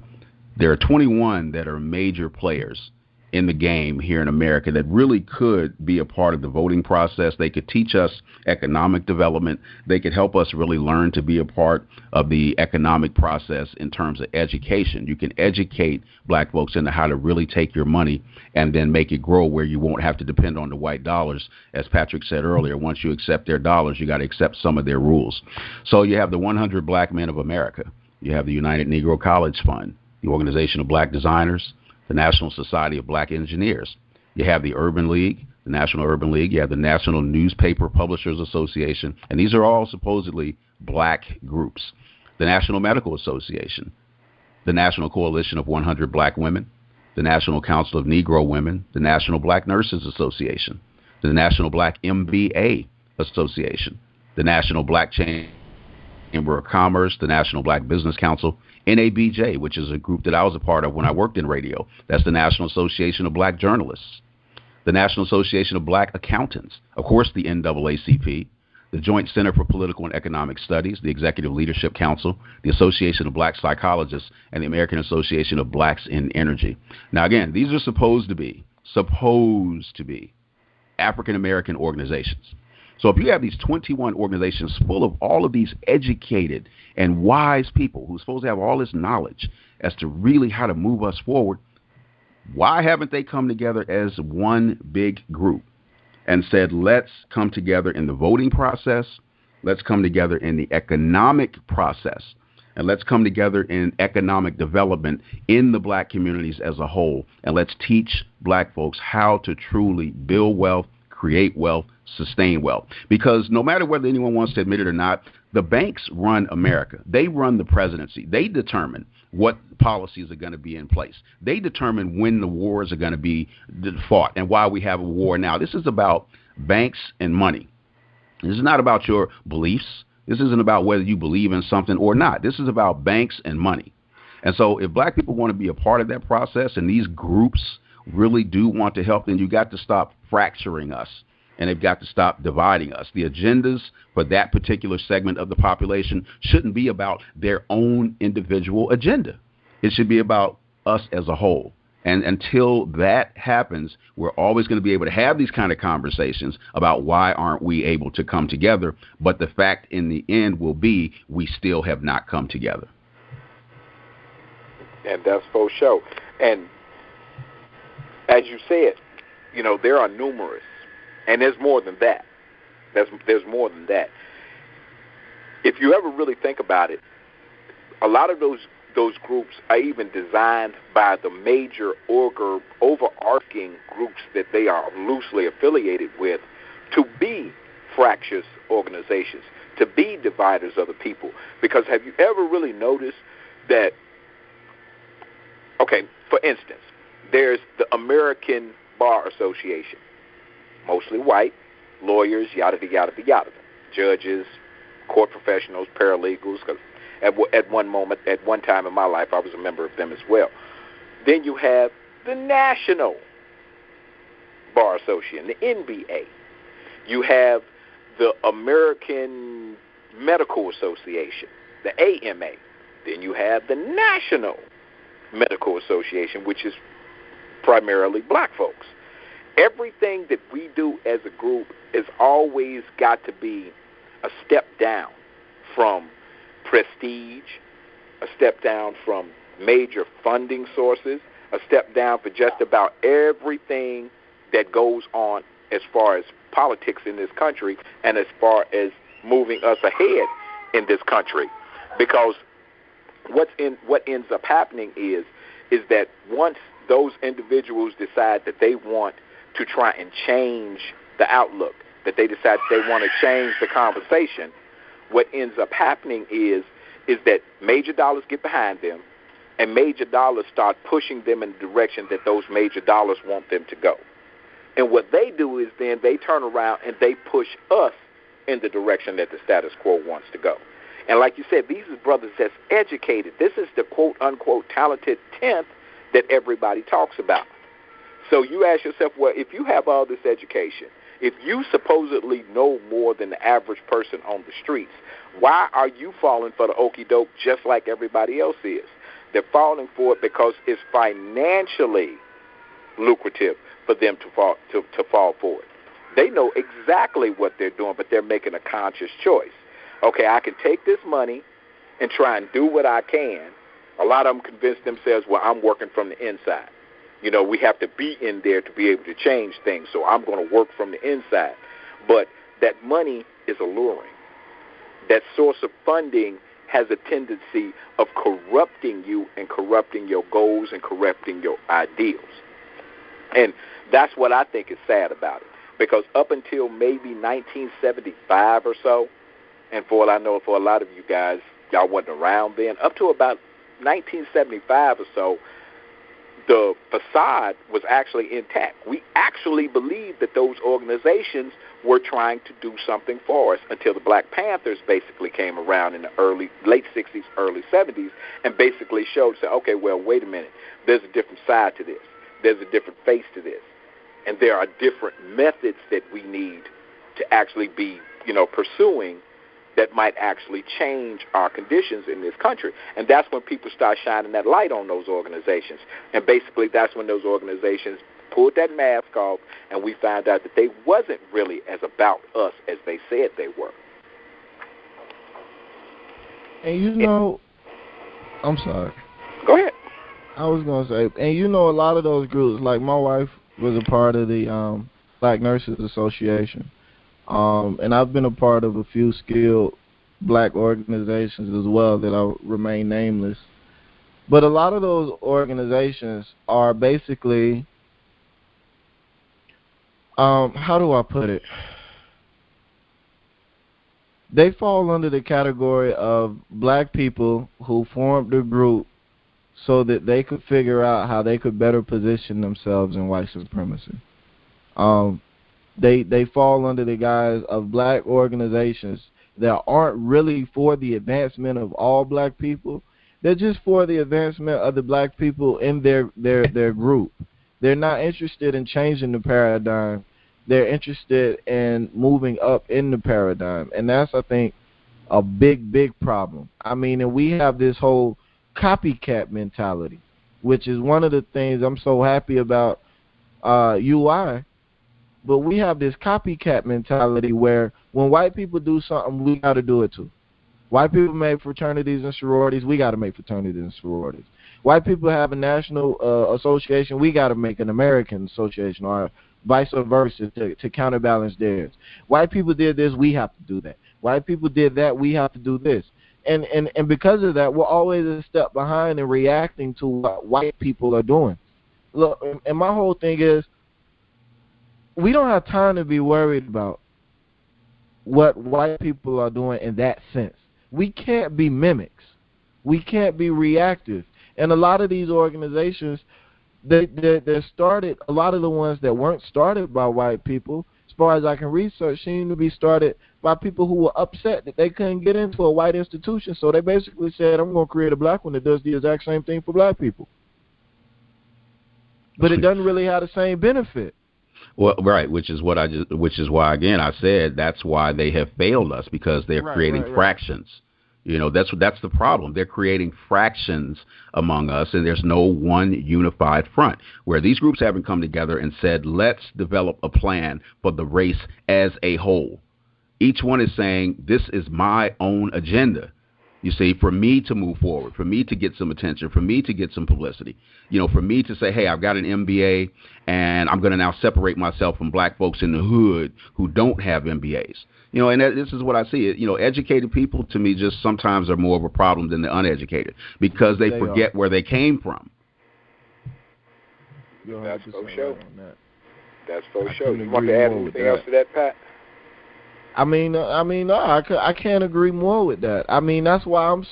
There are 21 that are major players in the game here in America that really could be a part of the voting process. They could teach us economic development. They could help us really learn to be a part of the economic process in terms of education. You can educate black folks into how to really take your money and then make it grow where you won't have to depend on the white dollars. As Patrick said earlier, once you accept their dollars, you got to accept some of their rules. So you have the 100 Black Men of America. You have the United Negro College Fund, the Organization of Black Designers, the National Society of Black Engineers. You have the Urban League, the National Urban League. You have the National Newspaper Publishers Association. And these are all supposedly black groups. The National Medical Association, the National Coalition of 100 Black Women, the National Council of Negro Women, the National Black Nurses Association, the National Black MBA Association, the National Black Chamber of Commerce, the National Black Business Council, NABJ, which is a group that I was a part of when I worked in radio. That's the National Association of Black Journalists, the National Association of Black Accountants, of course, the NAACP, the Joint Center for Political and Economic Studies, the Executive Leadership Council, the Association of Black Psychologists, and the American Association of Blacks in Energy. Now, again, these are supposed to be African-American organizations. So if you have these 21 organizations full of all of these educated and wise people who are supposed to have all this knowledge as to really how to move us forward, why haven't they come together as one big group and said, let's come together in the voting process, let's come together in the economic process, and let's come together in economic development in the black communities as a whole, and let's teach black folks how to truly build wealth, create wealth, sustain wealth. Because no matter whether anyone wants to admit it or not, the banks run America. They run the presidency. They determine what policies are going to be in place. They determine when the wars are going to be fought and why we have a war now. This is about banks and money. This is not about your beliefs. This isn't about whether you believe in something or not. This is about banks and money. And so if black people want to be a part of that process and these groups really do want to help, then you got to stop fracturing us. And they've got to stop dividing us. The agendas for that particular segment of the population shouldn't be about their own individual agenda. It should be about us as a whole. And until that happens, we're always going to be able to have these kind of conversations about why aren't we able to come together. But the fact in the end will be we still have not come together. And that's for sure. And as you said, there are numerous. And there's more than that. There's more than that. If you ever really think about it, a lot of those groups are even designed by the major overarching groups that they are loosely affiliated with to be fractious organizations, to be dividers of the people. Because have you ever really noticed that, okay, for instance, there's the American Bar Association. Mostly white, lawyers, yada, yada, yada. judges, court professionals, paralegals, because at one time in my life, I was a member of them as well. Then you have the National Bar Association, the NBA. You have the American Medical Association, the AMA. Then you have the National Medical Association, which is primarily black folks. Everything that we do as a group has always got to be a step down from prestige, a step down from major funding sources, a step down for just about everything that goes on as far as politics in this country and as far as moving us ahead in this country. Because what ends up happening is that once those individuals decide that they want to try and change the outlook, that they decide that they want to change the conversation, what ends up happening is that major dollars get behind them, and major dollars start pushing them in the direction that those major dollars want them to go. And what they do is then they turn around and they push us in the direction that the status quo wants to go. And like you said, these are brothers that's educated. This is the quote-unquote talented 10th that everybody talks about. So you ask yourself, well, if you have all this education, if you supposedly know more than the average person on the streets, why are you falling for the okie doke just like everybody else is? They're falling for it because it's financially lucrative for them to fall for it. They know exactly what they're doing, but they're making a conscious choice. Okay, I can take this money and try and do what I can. A lot of them convince themselves, well, I'm working from the inside. You know, we have to be in there to be able to change things, so I'm going to work from the inside. But that money is alluring. That source of funding has a tendency of corrupting you and corrupting your goals and corrupting your ideals. And that's what I think is sad about it. Because up until maybe 1975 or so, and for what I know, for a lot of you guys, y'all wasn't around then, up to about 1975 or so, the facade was actually intact. We actually believed that those organizations were trying to do something for us until the Black Panthers basically came around in the late 60s, early 70s, and basically showed, said, okay, well, wait a minute. There's a different side to this. There's a different face to this. And there are different methods that we need to actually be, pursuing that might actually change our conditions in this country. And that's when people start shining that light on those organizations. And basically that's when those organizations pulled that mask off, and we found out that they wasn't really as about us as they said they were. And I'm sorry. Go ahead. I was going to say, and a lot of those groups, like my wife was a part of the Black Nurses Association. And I've been a part of a few skilled black organizations as well that I remain nameless. But a lot of those organizations are basically, how do I put it? They fall under the category of black people who formed a group so that they could figure out how they could better position themselves in white supremacy. They fall under the guise of black organizations that aren't really for the advancement of all black people. They're just for the advancement of the black people in their group. They're not interested in changing the paradigm. They're interested in moving up in the paradigm. And that's, I think, a big problem. I mean, and we have this whole copycat mentality, which is one of the things I'm so happy about UI. But we have this copycat mentality where when white people do something, we got to do it too. White people make fraternities and sororities, we got to make fraternities and sororities. White people have a national association, we got to make an American association, or vice versa to counterbalance theirs. White people did this, we have to do that. White people did that, we have to do this. And because of that, we're always a step behind in reacting to what white people are doing. Look, and my whole thing is, we don't have time to be worried about what white people are doing in that sense. We can't be mimics. We can't be reactive. And a lot of these organizations, they're started, a lot of the ones that weren't started by white people, as far as I can research, seem to be started by people who were upset that they couldn't get into a white institution. So they basically said, I'm going to create a black one that does the exact same thing for black people. But it doesn't really have the same benefit. Well, right, which is why again I said that's why they have failed us, because they're creating fractions. You know, that's the problem. They're creating fractions among us, and there's no one unified front. Where these groups haven't come together and said, let's develop a plan for the race as a whole. Each one is saying, this is my own agenda. You see, for me to move forward, for me to get some attention, for me to get some publicity, you know, for me to say, hey, I've got an MBA and I'm going to now separate myself from black folks in the hood who don't have MBAs. You know, and this is what I see. You know, educated people to me just sometimes are more of a problem than the uneducated, because they forget where they came from. That's for sure. That's for sure. You want to add anything else to that, Pat? I can't agree more with that. I mean, that's why I'm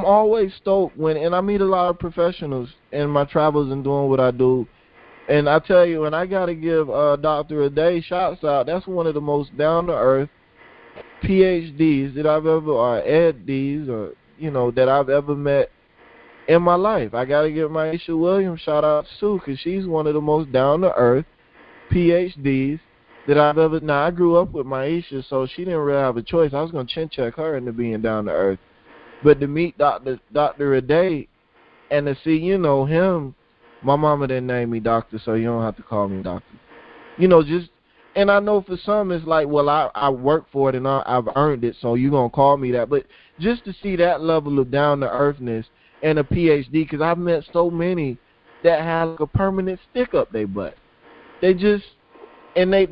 always stoked and I meet a lot of professionals in my travels and doing what I do. And I tell you, and I got to give Dr. Ade shouts out. That's one of the most down-to-earth PhDs that I've ever, or EdDs, or, you know, that I've ever met in my life. I got to give Maisha Williams shout out too, because she's one of the most down-to-earth PhDs that I've ever. Now, I grew up with Maisha, so she didn't really have a choice. I was going to chin-check her into being down-to-earth. But to meet Dr. Ade and to see, you know, him, my mama didn't name me doctor, so you don't have to call me doctor. You know, and I know for some it's like, well, I work for it and I've earned it, so you're going to call me that. But just to see that level of down-to-eartness and a PhD, because I've met so many that have like a permanent stick up their butt. They just... And they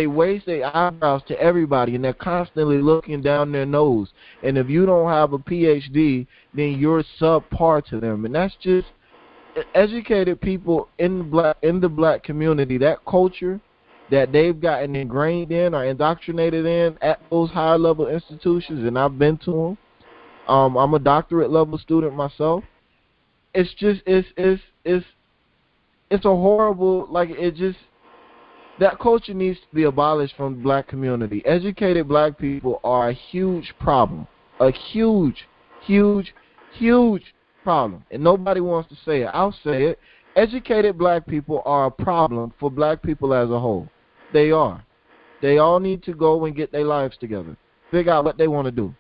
raise their eyebrows to everybody, and they're constantly looking down their nose. And if you don't have a PhD, then you're subpar to them. And that's just educated people in the black community. That culture that they've gotten ingrained in or indoctrinated in at those higher level institutions, and I've been to them. I'm a doctorate level student myself. It's just it's a horrible, like, it just. That culture needs to be abolished from the black community. Educated black people are a huge problem. A huge, huge, huge problem. And nobody wants to say it. I'll say it. Educated black people are a problem for black people as a whole. They are. They all need to go and get their lives together. Figure out what they want to do.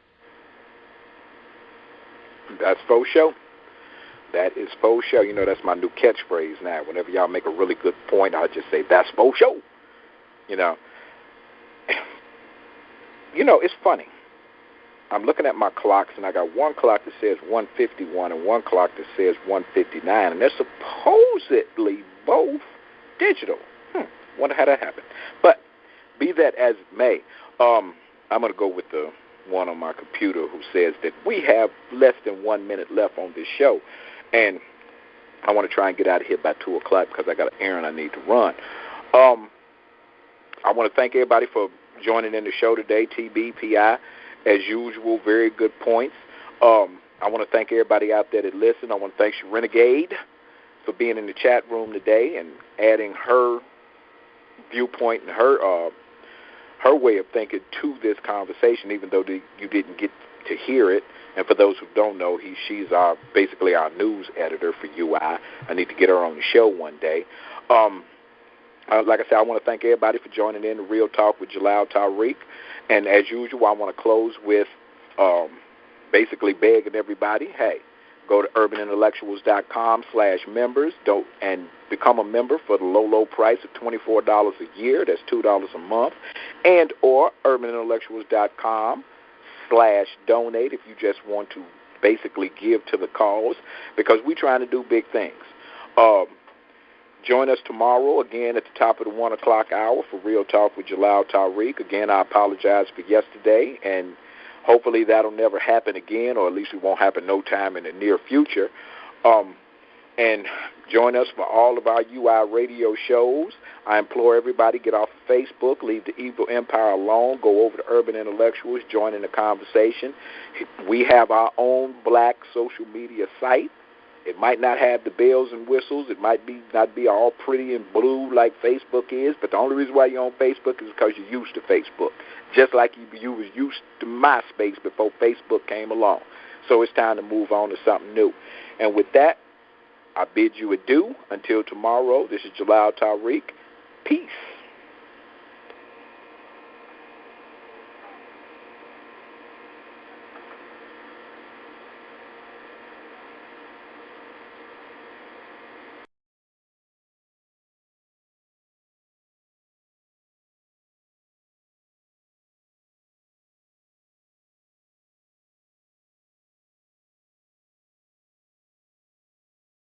That's faux show. That is faux show. You know, that's my new catchphrase now. Whenever y'all make a really good point, I'll just say, that's faux show. You know, it's funny. I'm looking at my clocks, and I got one clock that says 1:51 and one clock that says 1:59, and they're supposedly both digital. Wonder how that happened. But be that as it may, I'm going to go with the one on my computer who says that we have less than 1 minute left on this show. And I want to try and get out of here by 2 o'clock because I got an errand I need to run. I want to thank everybody for joining in the show today, TB, PI. As usual, very good points. I want to thank everybody out there that listened. I want to thank Renegade for being in the chat room today and adding her viewpoint and her way of thinking to this conversation, even though you didn't get to hear it. And for those who don't know, she's basically our news editor for UI. I need to get her on the show one day. Like I said, I want to thank everybody for joining in the Real Talk with Jalal Tariq. And as usual, I want to close with basically begging everybody, hey, go to urbanintellectuals.com/members and become a member for the low price of $24 a year. That's $2 a month. And or urbanintellectuals.com/donate if you just want to basically give to the cause, because we're trying to do big things. Join us tomorrow again at the top of the 1 o'clock hour for Real Talk with Jalal Tariq. Again, I apologize for yesterday, and hopefully that'll never happen again, or at least it won't happen no time in the near future. And join us for all of our UI radio shows. I implore everybody, get off of Facebook, leave the evil empire alone, go over to Urban Intellectuals, join in the conversation. We have our own black social media site. It might not have the bells and whistles. It might not be all pretty and blue like Facebook is, but the only reason why you're on Facebook is because you're used to Facebook, just like you was used to MySpace before Facebook came along. So it's time to move on to something new. And with that, I bid you adieu until tomorrow. This is Jalal Tariq. Peace.